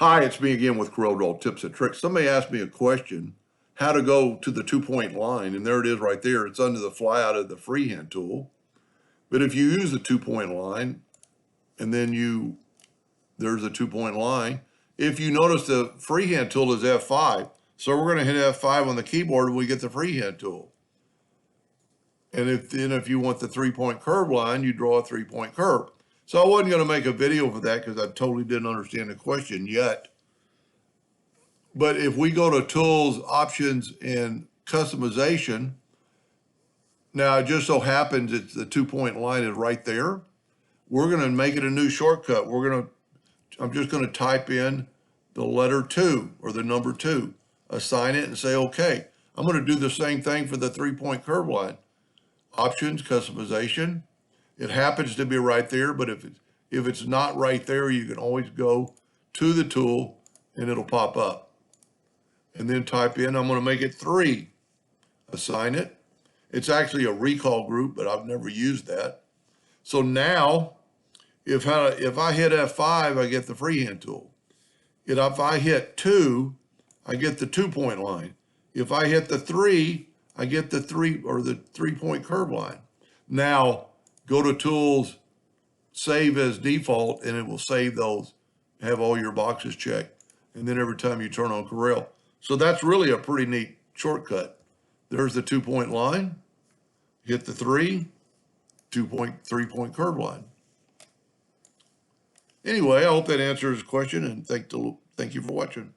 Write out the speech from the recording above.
Hi, it's me again with Corel Draw Tips and Tricks. Somebody asked me a question, how to go to the 2-point line, and there it is right there. It's under the flyout of the freehand tool. But if you use the 2-point line, and then there's a 2-point line. If you notice the freehand tool is F5, so we're going to hit F5 on the keyboard when we get the freehand tool. And if you want the 3-point curve line, you draw a 3-point curve. So I wasn't going to make a video for that because I totally didn't understand the question yet. But if we go to Tools, Options, and Customization, now it just so happens it's the 2-point line is right there. We're going to make it a new shortcut. I'm just going to type in the letter 2 or the number 2, assign it and say OK. I'm going to do the same thing for the 3-point curve line. Options, Customization. It happens to be right there, but if it's not right there, you can always go to the tool and it'll pop up. And then type in, I'm going to make it 3. Assign it. It's actually a recall group, but I've never used that. So now, if I hit F5, I get the freehand tool. If I hit 2, I get the 2-point line. If I hit the 3, I get the 3-point curve line. Now, go to Tools, Save as Default, and it will save those, have all your boxes checked. And then every time you turn on Corel. So that's really a pretty neat shortcut. There's the 2-point line, hit the 3-point curve line. Anyway, I hope that answers the question, and thank you for watching.